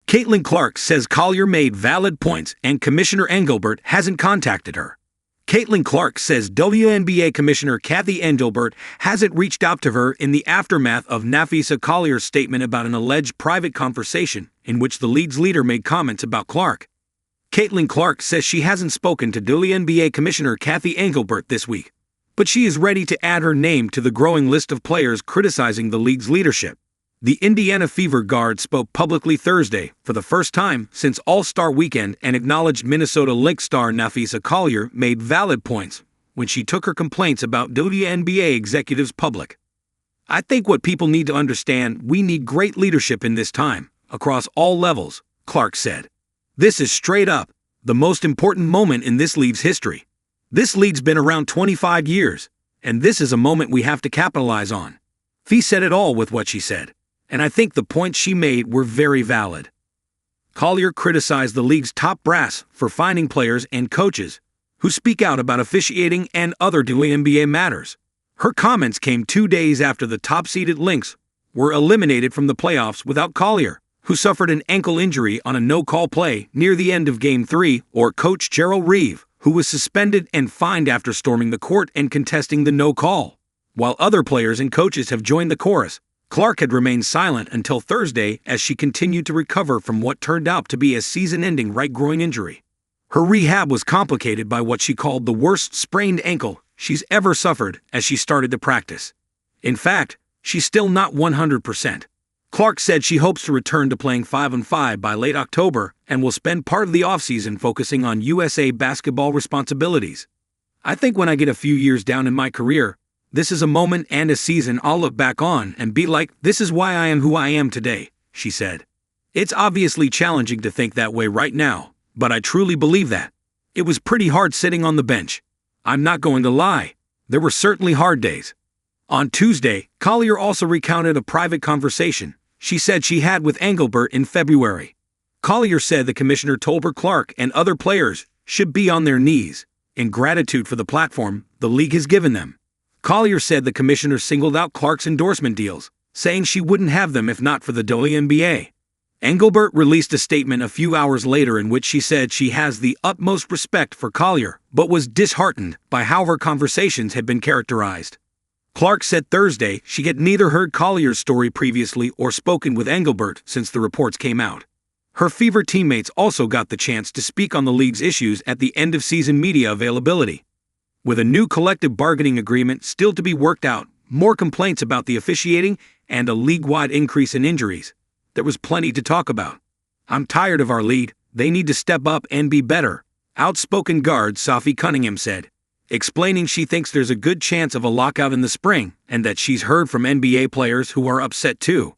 Caitlin Clark says Collier made valid points and Commissioner Engelbert hasn't contacted her. Caitlin Clark says WNBA Commissioner Cathy Engelbert hasn't reached out to her in the aftermath of Napheesa Collier's statement about an alleged private conversation in which the league's leader made comments about Clark. Caitlin Clark says she hasn't spoken to WNBA Commissioner Cathy Engelbert this week, but she is ready to add her name to the growing list of players criticizing the league's leadership. The Indiana Fever guard spoke publicly Thursday for the first time since All-Star Weekend and acknowledged Minnesota Lynx star Napheesa Collier made valid points when she took her complaints about WNBA executives public. "I think what people need to understand, we need great leadership in this time, across all levels," Clark said. "This is straight up the most important moment in this league's history. This league's been around 25 years, and this is a moment we have to capitalize on." Fee said it all with what she said, and I think the points she made were very valid. Collier criticized the league's top brass for finding players and coaches who speak out about officiating and other WNBA matters. Her comments came 2 days after the top-seeded Lynx were eliminated from the playoffs without Collier, who suffered an ankle injury on a no-call play near the end of Game 3, or coach Gerald Reeve, who was suspended and fined after storming the court and contesting the no-call. While other players and coaches have joined the chorus, Clark had remained silent until Thursday as she continued to recover from what turned out to be a season-ending right groin injury. Her rehab was complicated by what she called the worst sprained ankle she's ever suffered as she started to practice. In fact, she's still not 100%. Clark said she hopes to return to playing 5-on-5 by late October and will spend part of the offseason focusing on USA basketball responsibilities. "I think when I get a few years down in my career, this is a moment and a season I'll look back on and be like, this is why I am who I am today," she said. "It's obviously challenging to think that way right now, but I truly believe that. It was pretty hard sitting on the bench. I'm not going to lie. There were certainly hard days." On Tuesday, Collier also recounted a private conversation she said she had with Engelbert in February. Collier said the commissioner told her Clark and other players should be on their knees in gratitude for the platform the league has given them. Collier said the commissioner singled out Clark's endorsement deals, saying she wouldn't have them if not for the WNBA. Engelbert released a statement a few hours later in which she said she has the utmost respect for Collier, but was disheartened by how her conversations had been characterized. Clark said Thursday she had neither heard Collier's story previously or spoken with Engelbert since the reports came out. Her Fever teammates also got the chance to speak on the league's issues at the end-of-season media availability. With a new collective bargaining agreement still to be worked out, more complaints about the officiating, and a league-wide increase in injuries, there was plenty to talk about. "I'm tired of our lead. They need to step up and be better," outspoken guard Sophie Cunningham said, explaining she thinks there's a good chance of a lockout in the spring and that she's heard from NBA players who are upset too.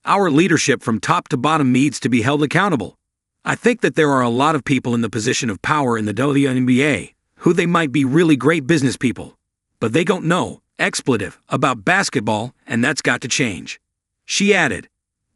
"Our leadership from top to bottom needs to be held accountable. I think that there are a lot of people in the position of power in the WNBA who they might be really great business people, but they don't know about basketball, and that's got to change." She added,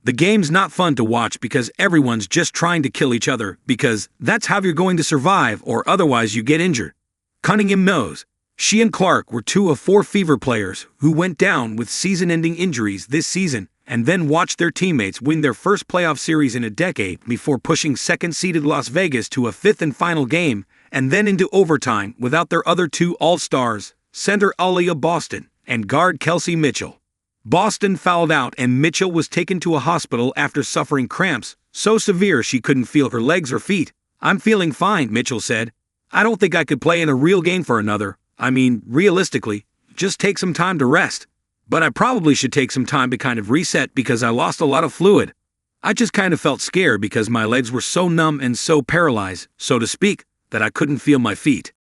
"The game's not fun to watch because everyone's just trying to kill each other because that's how you're going to survive or otherwise you get injured." Cunningham knows. She and Clark were 2 of 4 Fever players who went down with season-ending injuries this season and then watched their teammates win their first playoff series in a decade before pushing second-seeded Las Vegas to a 5th and final game and then into overtime without their other 2 All-Stars, center Aaliyah Boston and guard Kelsey Mitchell. Boston fouled out and Mitchell was taken to a hospital after suffering cramps so severe she couldn't feel her legs or feet. "I'm feeling fine," Mitchell said. "I don't think I could play in a real game for another. I mean, realistically, just take some time to rest. But I probably should take some time to kind of reset because I lost a lot of fluid. I just kind of felt scared because my legs were so numb and so paralyzed, so to speak, that I couldn't feel my feet."